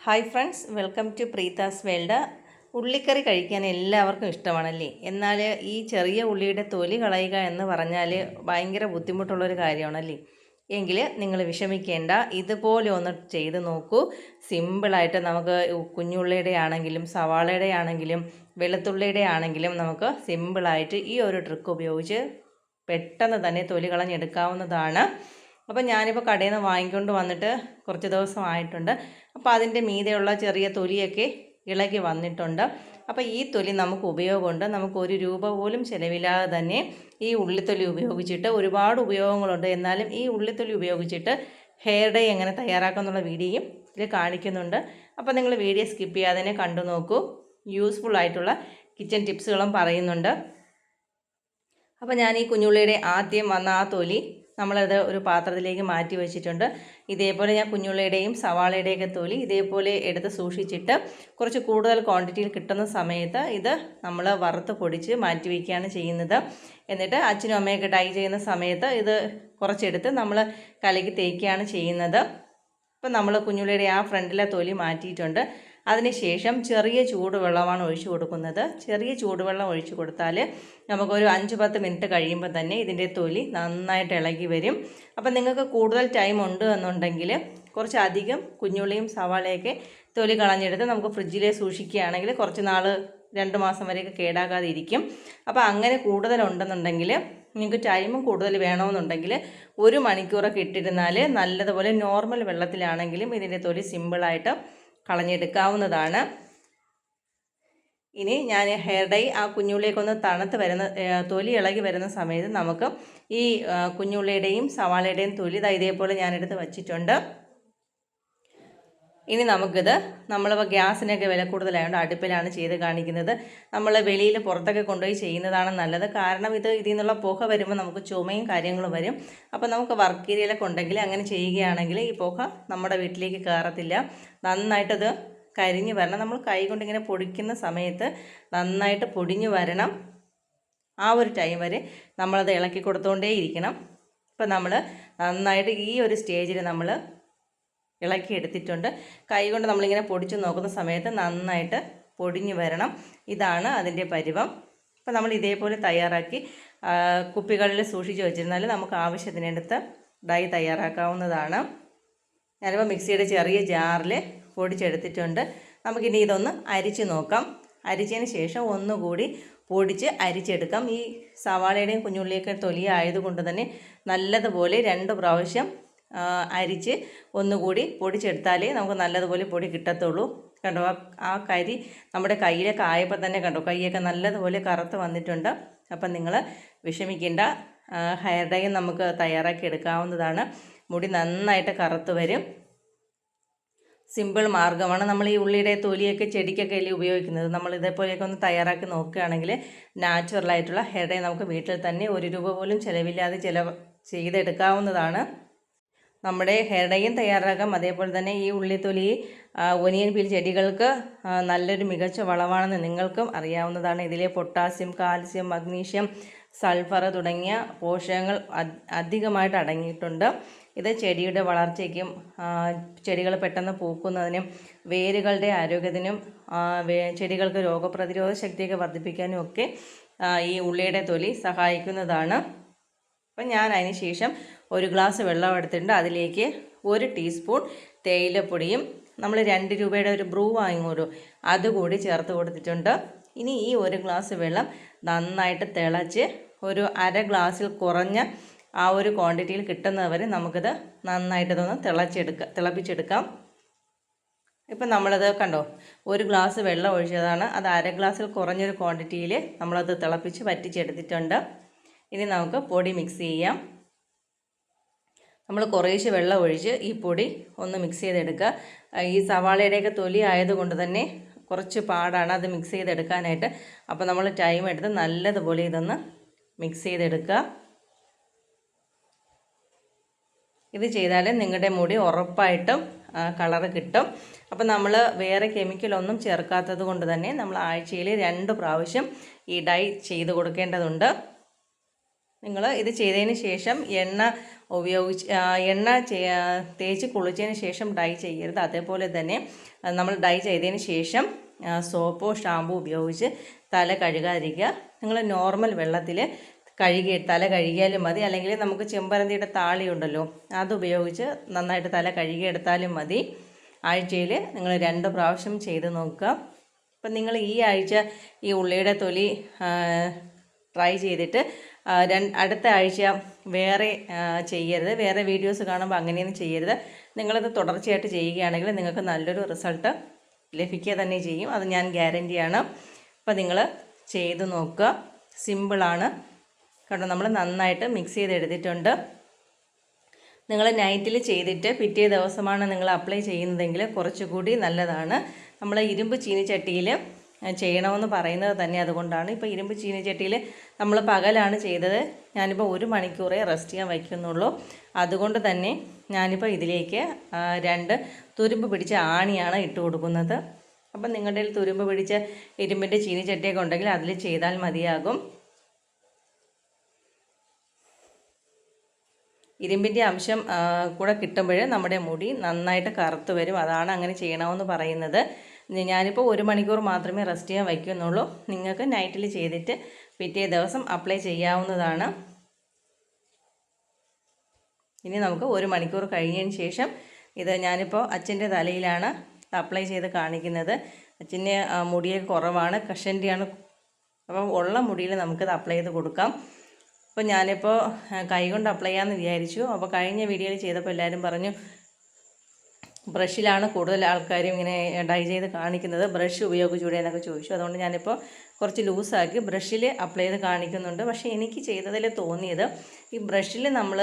Hi friends, welcome to Preetha's world. ഉള്ളിക്കറി കഴിക്കാൻ എല്ലാവർക്കും ഇഷ്ടമാണല്ലേ. എന്നാൽ ഈ ചെറിയ ഉള്ളിയുടെ തൊലി കളയുക എന്ന് പറഞ്ഞാൽ ഭയങ്കര ബുദ്ധിമുട്ടുള്ളൊരു കാര്യമാണല്ലേ. എങ്കിൽ നിങ്ങൾ വിഷമിക്കേണ്ട, ഇതുപോലെ ഒന്ന് ചെയ്ത് നോക്കൂ. സിമ്പിളായിട്ട് നമുക്ക് കുഞ്ഞുള്ളിയുടെ ആണെങ്കിലും സവാളയുടെ ആണെങ്കിലും വെളുത്തുള്ളിയുടെ ആണെങ്കിലും നമുക്ക് സിമ്പിളായിട്ട് ഈ ഒരു ട്രിക്ക് ഉപയോഗിച്ച് പെട്ടെന്ന് തന്നെ തൊലി കളഞ്ഞെടുക്കാവുന്നതാണ്. അപ്പോൾ ഞാനിപ്പോൾ കടയിൽ നിന്ന് വാങ്ങിക്കൊണ്ട് വന്നിട്ട് കുറച്ച് ദിവസമായിട്ടുണ്ട്. അപ്പോൾ അതിൻ്റെ മീതെയുള്ള ചെറിയ തൊലിയൊക്കെ ഇളകി വന്നിട്ടുണ്ട്. അപ്പോൾ ഈ തൊലി നമുക്ക് ഉപയോഗമുണ്ട്. നമുക്ക് ₹1 പോലും ചിലവില്ലാതെ തന്നെ ഈ ഉള്ളിത്തൊലി ഉപയോഗിച്ചിട്ട് ഒരുപാട് ഉപയോഗങ്ങളുണ്ട്. എന്നാലും ഈ ഉള്ളിത്തൊലി ഉപയോഗിച്ചിട്ട് ഹെയർ ഡൈ എങ്ങനെ തയ്യാറാക്കാമെന്നുള്ള വീഡിയോയും ഇതിൽ കാണിക്കുന്നുണ്ട്. അപ്പോൾ നിങ്ങൾ വീഡിയോ സ്കിപ്പ് ചെയ്യാതെ തന്നെ കണ്ടു നോക്കൂ. യൂസ്ഫുൾ ആയിട്ടുള്ള കിച്ചൺ ടിപ്സുകളും പറയുന്നുണ്ട്. അപ്പോൾ ഞാൻ ഈ കുഞ്ഞുള്ളിയുടെ ആദ്യം വന്ന ആ തൊലി നമ്മളത് ഒരു പാത്രത്തിലേക്ക് മാറ്റി വെച്ചിട്ടുണ്ട്. ഇതേപോലെ ഞാൻ കുഞ്ഞുള്ളിയുടെയും സവാളയുടെയൊക്കെ തൊലി ഇതേപോലെ എടുത്ത് സൂക്ഷിച്ചിട്ട് കുറച്ച് കൂടുതൽ ക്വാണ്ടിറ്റിയിൽ കിട്ടുന്ന സമയത്ത് ഇത് നമ്മൾ വറുത്ത് പൊടിച്ച് മാറ്റി വയ്ക്കുകയാണ് ചെയ്യുന്നത്. എന്നിട്ട് അച്ഛനും അമ്മയൊക്കെ ഡൈ ചെയ്യുന്ന സമയത്ത് ഇത് കുറച്ചെടുത്ത് നമ്മൾ കലക്കി തേക്കുകയാണ് ചെയ്യുന്നത്. ഇപ്പം നമ്മൾ കുഞ്ഞുള്ളിയുടെ ആ ഫ്രണ്ടിലെ തൊലി മാറ്റിയിട്ടുണ്ട്. അതിനുശേഷം ചെറിയ ചൂടുവെള്ളമാണ് ഒഴിച്ചു കൊടുക്കുന്നത്. ചെറിയ ചൂടുവെള്ളം ഒഴിച്ചു കൊടുത്താൽ നമുക്കൊരു 5-10 മിനിറ്റ് കഴിയുമ്പോൾ തന്നെ ഇതിൻ്റെ തൊലി നന്നായിട്ട് ഇളകി വരും. അപ്പം നിങ്ങൾക്ക് കൂടുതൽ ടൈം ഉണ്ട് എന്നുണ്ടെങ്കിൽ കുറച്ചധികം കുഞ്ഞുള്ളിയും സവാളയൊക്കെ തൊലി കളഞ്ഞെടുത്ത് നമുക്ക് ഫ്രിഡ്ജിൽ സൂക്ഷിക്കുകയാണെങ്കിൽ കുറച്ച് നാൾ 2 മാസം വരെയൊക്കെ കേടാകാതെ ഇരിക്കും. അപ്പോൾ അങ്ങനെ കൂടുതലുണ്ടെന്നുണ്ടെങ്കിൽ നിങ്ങൾക്ക് ടൈമും കൂടുതൽ വേണമെന്നുണ്ടെങ്കിൽ 1 മണിക്കൂറൊക്കെ ഇട്ടിരുന്നാൽ നല്ലതുപോലെ നോർമൽ വെള്ളത്തിലാണെങ്കിലും ഇതിൻ്റെ തൊലി സിമ്പിളായിട്ട് കളഞ്ഞെടുക്കാവുന്നതാണ്. ഇനി ഞാൻ ഹെയർ ഡൈ ആ കുഞ്ഞുള്ളിയൊക്കെ തണുത്ത് വരുന്ന തൊലി ഇളകി വരുന്ന സമയത്ത് നമുക്ക് ഈ കുഞ്ഞുള്ളിയുടെയും സവാളയുടെയും തൊലി ഇതേപോലെ ഞാനെടുത്ത് വച്ചിട്ടുണ്ട്. ഇനി നമുക്കിത് നമ്മളിപ്പോൾ ഗ്യാസിനൊക്കെ വില കൂടുതലായതുകൊണ്ട് അടുപ്പിലാണ് ചെയ്ത് കാണിക്കുന്നത്. നമ്മൾ വെളിയിൽ പുറത്തൊക്കെ കൊണ്ടുപോയി ചെയ്യുന്നതാണ് നല്ലത്. കാരണം ഇതിൽ നിന്നുള്ള പുക വരുമ്പോൾ നമുക്ക് ചുമയും കാര്യങ്ങളും വരും. അപ്പോൾ നമുക്ക് വർക്ക് ഏരിയയിലൊക്കെ ഉണ്ടെങ്കിൽ അങ്ങനെ ചെയ്യുകയാണെങ്കിൽ ഈ പുക നമ്മുടെ വീട്ടിലേക്ക് കയറത്തില്ല. നന്നായിട്ടത് കരിഞ്ഞ് വരണം. നമ്മൾ കൈ കൊണ്ടിങ്ങനെ പൊടിക്കുന്ന സമയത്ത് നന്നായിട്ട് പൊടിഞ്ഞ് വരണം. ആ ഒരു ടൈം വരെ നമ്മളത് ഇളക്കി കൊടുത്തുകൊണ്ടേ ഇരിക്കണം. ഇപ്പം നമ്മൾ നന്നായിട്ട് ഈ ഒരു സ്റ്റേജിൽ നമ്മൾ ഇളക്കി എടുത്തിട്ടുണ്ട്. കൈ കൊണ്ട് നമ്മളിങ്ങനെ പൊടിച്ച് നോക്കുന്ന സമയത്ത് നന്നായിട്ട് പൊടിഞ്ഞ് വരണം. ഇതാണ് അതിൻ്റെ പരുവം. അപ്പോൾ നമ്മൾ ഇതേപോലെ തയ്യാറാക്കി കുപ്പികളിൽ സൂക്ഷിച്ച് വെച്ചിരുന്നാൽ നമുക്ക് ആവശ്യത്തിനടുത്ത് ഡൈ തയ്യാറാക്കാവുന്നതാണ്. ഞാനിപ്പോൾ മിക്സിയുടെ ചെറിയ ജാറിൽ പൊടിച്ചെടുത്തിട്ടുണ്ട്. നമുക്കിനി ഇതൊന്ന് അരിച്ച് നോക്കാം. അരിച്ചതിന് ശേഷം ഒന്നുകൂടി പൊടിച്ച് അരിച്ചെടുക്കാം. ഈ സവാളയുടെയും കുഞ്ഞുള്ളിയൊക്കെ തൊലി ആയതുകൊണ്ട് തന്നെ നല്ലതുപോലെ 2 പ്രാവശ്യം അരിച്ച് ഒന്നുകൂടി പൊടിച്ചെടുത്താലേ നമുക്ക് നല്ലതുപോലെ പൊടി കിട്ടത്തുള്ളൂ. കണ്ടോ, ആ കരി നമ്മുടെ കയ്യിലൊക്കെ ആയപ്പോൾ തന്നെ കണ്ടോ കൈയൊക്കെ നല്ലതുപോലെ കറുത്ത് വന്നിട്ടുണ്ട്. അപ്പം നിങ്ങൾ വിഷമിക്കേണ്ട, ഹെയർ ഡൈ നമുക്ക് തയ്യാറാക്കി എടുക്കാവുന്നതാണ്. മുടി നന്നായിട്ട് കറുത്ത് വരും. സിമ്പിൾ മാർഗ്ഗമാണ്. നമ്മൾ ഈ ഉള്ളിയുടെ തൊലിയൊക്കെ ചെടിക്കൊക്കെ അല്ലേ ഉപയോഗിക്കുന്നത്. നമ്മൾ ഇതേപോലെയൊക്കെ ഒന്ന് തയ്യാറാക്കി നോക്കുകയാണെങ്കിൽ നാച്ചുറലായിട്ടുള്ള ഹെയർ ഡൈ നമുക്ക് വീട്ടിൽ തന്നെ ₹1 പോലും ചിലവില്ലാതെ ചെയ്തെടുക്കാവുന്നതാണ്. നമ്മുടെ ഹെയർ ഡൈയും തയ്യാറാക്കാം. അതേപോലെ തന്നെ ഈ ഉള്ളിത്തൊലി ഒനിയൻ പീൽ ചെടികൾക്ക് നല്ലൊരു മികച്ച വളമാണെന്ന് നിങ്ങൾക്കും അറിയാവുന്നതാണ്. ഇതിലെ പൊട്ടാസ്യം, കാൽസ്യം, മഗ്നീഷ്യം, സൾഫർ തുടങ്ങിയ പോഷകങ്ങൾ അധികമായിട്ട് അടങ്ങിയിട്ടുണ്ട്. ഇത് ചെടിയുടെ വളർച്ചയ്ക്കും ചെടികൾ പെട്ടെന്ന് പൂക്കുന്നതിനും വേരുകളുടെ ആരോഗ്യത്തിനും ചെടികൾക്ക് രോഗപ്രതിരോധ ശക്തിയൊക്കെ വർദ്ധിപ്പിക്കാനും ഒക്കെ ഈ ഉള്ളിയുടെ തൊലി സഹായിക്കുന്നതാണ്. അപ്പം ഞാൻ അതിന് ശേഷം 1 ഗ്ലാസ് വെള്ളം എടുത്തിട്ടുണ്ട്. അതിലേക്ക് 1 ടീസ്പൂൺ തേയിലപ്പൊടിയും നമ്മൾ ₹2 ഒരു ബ്രൂ വാങ്ങുമല്ലോ അതുകൂടി ചേർത്ത് കൊടുത്തിട്ടുണ്ട്. ഇനി ഈ 1 ഗ്ലാസ് വെള്ളം നന്നായിട്ട് തിളച്ച് ഒരു അര ഗ്ലാസ്സിൽ കുറഞ്ഞ ആ ഒരു ക്വാണ്ടിറ്റിയിൽ കിട്ടുന്നവരെ നമുക്കിത് നന്നായിട്ടതൊന്ന് തിളപ്പിച്ചെടുക്കാം. ഇപ്പം നമ്മളത് കണ്ടോ 1 ഗ്ലാസ് വെള്ളം ഒഴിച്ചതാണ്. അത് അര ഗ്ലാസ്സിൽ കുറഞ്ഞൊരു ക്വാണ്ടിറ്റിയിൽ നമ്മളത് തിളപ്പിച്ച് വറ്റിച്ചെടുത്തിട്ടുണ്ട്. ഇനി നമുക്ക് പൊടി മിക്സ് ചെയ്യാം. നമ്മൾ കുറേശ്ശെ വെള്ളം ഒഴിച്ച് ഈ പൊടി ഒന്ന് മിക്സ് ചെയ്തെടുക്കുക. ഈ സവാളയുടെയൊക്കെ തൊലി ആയതുകൊണ്ട് തന്നെ കുറച്ച് പാടാണ് അത് മിക്സ് ചെയ്തെടുക്കാനായിട്ട്. അപ്പോൾ നമ്മൾ ടൈം എടുത്ത് നല്ലതുപോലെ ഇതൊന്ന് മിക്സ് ചെയ്തെടുക്കുക. ഇത് ചെയ്താൽ നിങ്ങളുടെ മുടി ഉറപ്പായിട്ടും കളറ് കിട്ടും. അപ്പോൾ നമ്മൾ വേറെ കെമിക്കലൊന്നും ചേർക്കാത്തത് കൊണ്ട് തന്നെ നമ്മൾ ആഴ്ചയിൽ 2 പ്രാവശ്യം ഈ ഡൈ ചെയ്ത് കൊടുക്കേണ്ടതുണ്ട്. നിങ്ങൾ ഇത് ചെയ്തതിന് ശേഷം എണ്ണ എണ്ണ തേച്ച് കുളിച്ചതിന് ശേഷം ഡൈ ചെയ്യരുത്. അതേപോലെ തന്നെ നമ്മൾ ഡൈ ചെയ്തതിന് ശേഷം സോപ്പോ ഷാമ്പൂ ഉപയോഗിച്ച് തല കഴുകാതിരിക്കുക. നിങ്ങൾ നോർമൽ വെള്ളത്തിൽ തല കഴുകിയാലും മതി, അല്ലെങ്കിൽ നമുക്ക് ചെമ്പരന്തിയുടെ താളി ഉണ്ടല്ലോ അതുപയോഗിച്ച് നന്നായിട്ട് തല കഴുകിയെടുത്താലും മതി. ആഴ്ചയിൽ നിങ്ങൾ 2 പ്രാവശ്യം ചെയ്ത് നോക്കുക. അപ്പം നിങ്ങൾ ഈ ആഴ്ച ഈ ഉള്ളിയുടെ തൊലി ട്രൈ ചെയ്തിട്ട് അടുത്ത ആഴ്ച വേറെ ചെയ്യരുത്. വേറെ വീഡിയോസ് കാണുമ്പോൾ അങ്ങനെയൊന്നും ചെയ്യരുത്. നിങ്ങളത് തുടർച്ചയായിട്ട് ചെയ്യുകയാണെങ്കിൽ നിങ്ങൾക്ക് നല്ലൊരു റിസൾട്ട് ലഭിക്കുക തന്നെ ചെയ്യും. അത് ഞാൻ ഗ്യാരൻറ്റിയാണ്. അപ്പോൾ നിങ്ങൾ ചെയ്ത് നോക്കുക. സിമ്പിളാണ് കേട്ടോ. നമ്മൾ നന്നായിട്ട് മിക്സ് ചെയ്തെടുത്തിട്ടുണ്ട്. നിങ്ങൾ നൈറ്റിൽ ചെയ്തിട്ട് പിറ്റേ ദിവസമാണ് നിങ്ങൾ അപ്ലൈ ചെയ്യുന്നതെങ്കിൽ കുറച്ചുകൂടി നല്ലതാണ്. നമ്മൾ ഇരുമ്പ് ചീനിച്ചട്ടിയിൽ ചെയ്യണമെന്ന് പറയുന്നത് തന്നെ അതുകൊണ്ടാണ്. ഇപ്പോൾ ഇരുമ്പ് ചീനിച്ചട്ടിയിൽ നമ്മൾ പകലാണ് ചെയ്തത്. ഞാനിപ്പോൾ 1 മണിക്കൂറേ റെസ്റ്റ് ചെയ്യാൻ വയ്ക്കുന്നുള്ളൂ. അതുകൊണ്ട് തന്നെ ഞാനിപ്പോൾ ഇതിലേക്ക് 2 തുരുമ്പ് പിടിച്ച ആണിയാണ് ഇട്ട് കൊടുക്കുന്നത്. അപ്പം നിങ്ങളുടെ കയ്യിൽ തുരുമ്പ് പിടിച്ച ഇരുമ്പിൻ്റെ ചീനിച്ചട്ടിയൊക്കെ ഉണ്ടെങ്കിൽ അതിൽ ചെയ്താൽ മതിയാകും. ഇരുമ്പിൻ്റെ അംശം കൂടെ കിട്ടുമ്പോൾ നമ്മുടെ മുടി നന്നായിട്ട് കറുത്ത് വരും. അതാണ് അങ്ങനെ ചെയ്യണമെന്ന് പറയുന്നത്. ഞാനിപ്പോൾ 1 മണിക്കൂർ മാത്രമേ റെസ്റ്റ് ചെയ്യാൻ വയ്ക്കുന്നുള്ളൂ. നിങ്ങൾക്ക് നൈറ്റിൽ ചെയ്തിട്ട് പിറ്റേ ദിവസം അപ്ലൈ ചെയ്യാവുന്നതാണ്. ഇനി നമുക്ക് 1 മണിക്കൂർ കഴിഞ്ഞതിന് ശേഷം ഇത് ഞാനിപ്പോൾ അച്ഛൻ്റെ തലയിലാണ് അപ്ലൈ ചെയ്ത് കാണിക്കുന്നത്. അച്ഛന് മുടിയൊക്കെ കുറവാണ്, കഷൻ്റെയാണ്. അപ്പം ഉള്ള മുടിയിൽ നമുക്കിത് അപ്ലൈ ചെയ്ത് കൊടുക്കാം. അപ്പോൾ ഞാനിപ്പോൾ കൈ കൊണ്ട് അപ്ലൈ ചെയ്യാമെന്ന് വിചാരിച്ചു. അപ്പോൾ കഴിഞ്ഞ വീഡിയോയിൽ ചെയ്തപ്പോൾ എല്ലാവരും പറഞ്ഞു ബ്രഷിലാണ് കൂടുതൽ ആൾക്കാരും ഇങ്ങനെ ഡൈ ചെയ്ത് കാണിക്കുന്നത്, ബ്രഷ് ഉപയോഗിച്ചൂടെ എന്നൊക്കെ ചോദിച്ചു. അതുകൊണ്ട് ഞാനിപ്പോൾ കുറച്ച് ലൂസാക്കി ബ്രഷിൽ അപ്ലൈ ചെയ്ത് കാണിക്കുന്നുണ്ട്. പക്ഷേ എനിക്ക് ചെയ്തതിൽ തോന്നിയത് ഈ ബ്രഷിൽ നമ്മൾ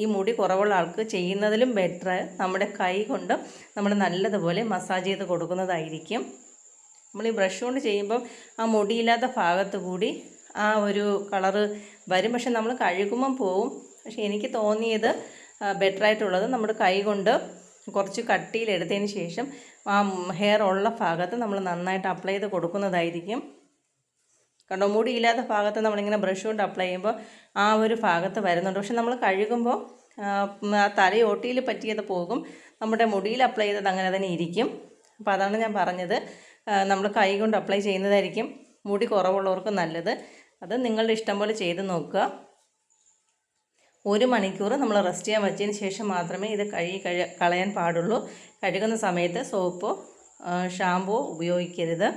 ഈ മുടി കുറവുള്ള ആൾക്ക് ചെയ്യുന്നതിലും ബെറ്റർ നമ്മുടെ കൈ കൊണ്ട് നമ്മൾ നല്ലതുപോലെ മസാജ് ചെയ്ത് കൊടുക്കുന്നതായിരിക്കും. നമ്മൾ ഈ ബ്രഷ് കൊണ്ട് ചെയ്യുമ്പം ആ മുടിയില്ലാത്ത ഭാഗത്ത് കൂടി ആ ഒരു കളറ് വരും. പക്ഷെ നമ്മൾ കഴുകുമ്പം പോവും. പക്ഷെ എനിക്ക് തോന്നിയത് ബെറ്ററായിട്ടുള്ളത് നമ്മുടെ കൈ കൊണ്ട് കുറച്ച് കട്ടിയിലെടുത്തതിന് ശേഷം ആ ഹെയർ ഉള്ള ഭാഗത്ത് നമ്മൾ നന്നായിട്ട് അപ്ലൈ ചെയ്ത് കൊടുക്കുന്നതായിരിക്കും. കണ്ടോ, മുടിയില്ലാത്ത ഭാഗത്ത് നമ്മളിങ്ങനെ ബ്രഷ് കൊണ്ട് അപ്ലൈ ചെയ്യുമ്പോൾ ആ ഒരു ഭാഗത്ത് വരുന്നുണ്ട്. പക്ഷെ നമ്മൾ കഴുകുമ്പോൾ ആ തലയോട്ടിയിൽ പറ്റിയത് പോകും. നമ്മുടെ മുടിയിൽ അപ്ലൈ ചെയ്തത് അങ്ങനെ തന്നെ ഇരിക്കും. അപ്പോൾ അതാണ് ഞാൻ പറഞ്ഞത്, നമ്മൾ കൈ കൊണ്ട് അപ്ലൈ ചെയ്യുന്നതായിരിക്കും മുടി കുറവുള്ളവർക്ക് നല്ലത്. അത് നിങ്ങളുടെ ഇഷ്ടം പോലെ ചെയ്ത് നോക്കുക. 1 മണിക്കൂർ നമ്മൾ റെസ്റ്റ് ചെയ്യാൻ വെച്ചതിന് ശേഷം മാത്രമേ ഇത് കളയാൻ പാടുള്ളൂ. കഴുകുന്ന സമയത്ത് സോപ്പോ ഷാമ്പോ ഉപയോഗിക്കരുത്.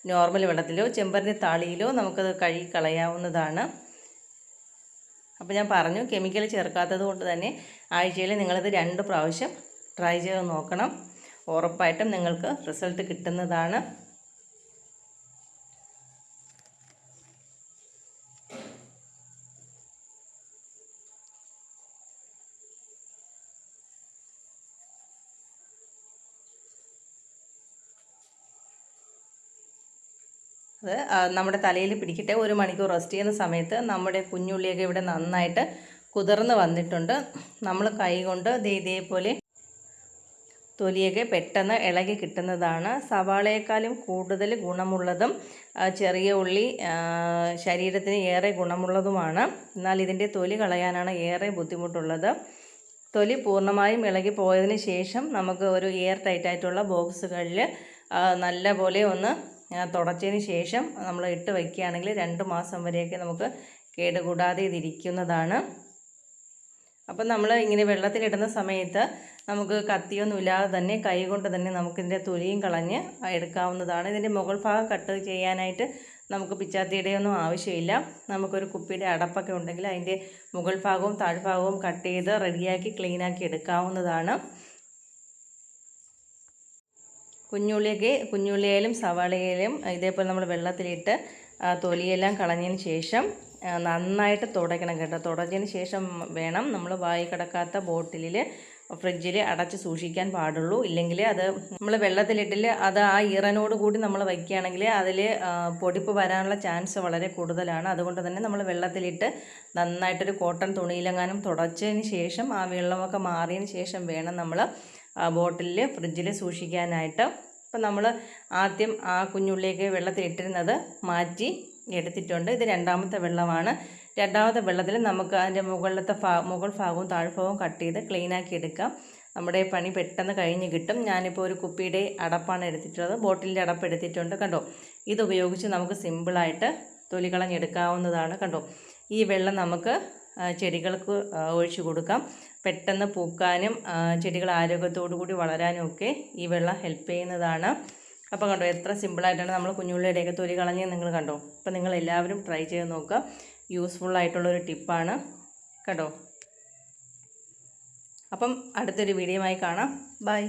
നോർമൽ വെള്ളത്തിലോ ചെമ്പരത്തി താളിയിലോ നമുക്കത് കഴുകി കളയാവുന്നതാണ്. അപ്പോൾ ഞാൻ പറഞ്ഞു, കെമിക്കൽ ചേർക്കാത്തത് കൊണ്ട് തന്നെ ആഴ്ചയിൽ നിങ്ങളിത് 2 പ്രാവശ്യം ട്രൈ ചെയ്ത് നോക്കണം. ഉറപ്പായിട്ടും നിങ്ങൾക്ക് റിസൾട്ട് കിട്ടുന്നതാണ്. അത് നമ്മുടെ തലയിൽ പിടിക്കട്ടെ. 1 മണിക്കൂർ റെസ്റ്റ് ചെയ്യുന്ന സമയത്ത് നമ്മുടെ കുഞ്ഞുള്ളിയൊക്കെ ഇവിടെ നന്നായിട്ട് കുതിർന്ന് വന്നിട്ടുണ്ട്. നമ്മൾ കൈ കൊണ്ട് ഇതേപോലെ തൊലിയൊക്കെ പെട്ടെന്ന് ഇളകി കിട്ടുന്നതാണ്. സവാളയേക്കാളും കൂടുതൽ ഗുണമുള്ളതും ചെറിയ ഉള്ളി ശരീരത്തിന് ഏറെ ഗുണമുള്ളതുമാണ്. എന്നാൽ ഇതിൻ്റെ തൊലി കളയാനാണ് ഏറെ ബുദ്ധിമുട്ടുള്ളത്. തൊലി പൂർണ്ണമായും ഇളകി പോയതിന് ശേഷം നമുക്ക് ഒരു എയർ ടൈറ്റായിട്ടുള്ള ബോക്സുകളിൽ നല്ല പോലെ ഒന്ന് തുടച്ചതിന് ശേഷം നമ്മൾ ഇട്ട് വയ്ക്കുകയാണെങ്കിൽ 2 മാസം വരെയൊക്കെ നമുക്ക് കേടുകൂടാതെ ഇതിരിക്കുന്നതാണ്. അപ്പം നമ്മൾ ഇങ്ങനെ വെള്ളത്തിലിടുന്ന സമയത്ത് നമുക്ക് കത്തിയൊന്നും ഇല്ലാതെ തന്നെ കൈ കൊണ്ട് തന്നെ നമുക്കിതിൻ്റെ തൊലിയും കളഞ്ഞ് എടുക്കാവുന്നതാണ്. ഇതിൻ്റെ മുകൾ ഭാഗം കട്ട് ചെയ്യാനായിട്ട് നമുക്ക് പിച്ചാത്തിയുടെ ഒന്നും ആവശ്യമില്ല. നമുക്കൊരു കുപ്പിയുടെ അടപ്പൊക്കെ ഉണ്ടെങ്കിൽ അതിൻ്റെ മുകൾ ഭാഗവും താഴ്ഭാഗവും കട്ട് ചെയ്ത് റെഡിയാക്കി ക്ലീനാക്കി എടുക്കാവുന്നതാണ്. കുഞ്ഞുള്ളിയായാലും സവാളയായാലും ഇതേപോലെ നമ്മൾ വെള്ളത്തിലിട്ട് തൊലിയെല്ലാം കളഞ്ഞതിന് ശേഷം നന്നായിട്ട് തുടയ്ക്കണം കേട്ടോ. തുടച്ചതിന് ശേഷം വേണം നമ്മൾ വായി കിടക്കാത്ത ബോട്ടിലിൽ ഫ്രിഡ്ജിൽ അടച്ച് സൂക്ഷിക്കാൻ പാടുള്ളൂ. ഇല്ലെങ്കിൽ അത് നമ്മൾ വെള്ളത്തിലിട്ടിൽ അത് ആ ഈറനോട് കൂടി നമ്മൾ വയ്ക്കുകയാണെങ്കിൽ അതിൽ പൊടിപ്പ് വരാനുള്ള ചാൻസ് വളരെ കൂടുതലാണ്. അതുകൊണ്ട് തന്നെ നമ്മൾ വെള്ളത്തിലിട്ട് നന്നായിട്ടൊരു കോട്ടൺ തുണിയിലെങ്ങാനും തുടച്ചതിന് ശേഷം ആ വെള്ളമൊക്കെ മാറിയതിന് ശേഷം വേണം നമ്മൾ ബോട്ടിലിൽ ഫ്രിഡ്ജിൽ സൂക്ഷിക്കാനായിട്ട്. അപ്പം നമ്മൾ ആദ്യം ആ കുഞ്ഞുള്ളിയൊക്കെ വെള്ളത്തിലിട്ടിരുന്നത് മാറ്റി എടുത്തിട്ടുണ്ട്. ഇത് 2ാമത്തെ വെള്ളമാണ്. രണ്ടാമത്തെ വെള്ളത്തിൽ നമുക്ക് അതിൻ്റെ മുകൾ ഭാഗവും താഴ്ഭാഗവും കട്ട് ചെയ്ത് ക്ലീനാക്കി എടുക്കാം. നമ്മുടെ പണി പെട്ടെന്ന് കഴിഞ്ഞ് കിട്ടും. ഞാനിപ്പോൾ ഒരു കുപ്പിയുടെ അടപ്പാണ് എടുത്തിട്ടുള്ളത്, ബോട്ടിലിൻ്റെ അടപ്പ് എടുത്തിട്ടുണ്ട്. കണ്ടോ, ഇതുപയോഗിച്ച് നമുക്ക് സിമ്പിളായിട്ട് തൊലി കളഞ്ഞെടുക്കാവുന്നതാണ്. കണ്ടോ, ഈ വെള്ളം നമുക്ക് ചെടികൾക്ക് ഒഴിച്ചു കൊടുക്കാം. പെട്ടെന്ന് പൂക്കാനും ചെടികൾ ആരോഗ്യത്തോടു കൂടി വളരാനും ഒക്കെ ഈ വെള്ളം ഹെൽപ്പ് ചെയ്യുന്നതാണ്. അപ്പോൾ കണ്ടോ, എത്ര സിമ്പിളായിട്ടാണ് നമ്മൾ കുഞ്ഞുള്ളിയുടെയൊക്കെ തൊലി കളഞ്ഞ് നിങ്ങൾ കണ്ടോ. അപ്പോൾ നിങ്ങൾ എല്ലാവരും ട്രൈ ചെയ്ത് നോക്കുക. യൂസ്ഫുള്ളായിട്ടുള്ളൊരു ടിപ്പാണ് കേട്ടോ. അപ്പം അടുത്തൊരു വീഡിയോയുമായി കാണാം. ബൈ.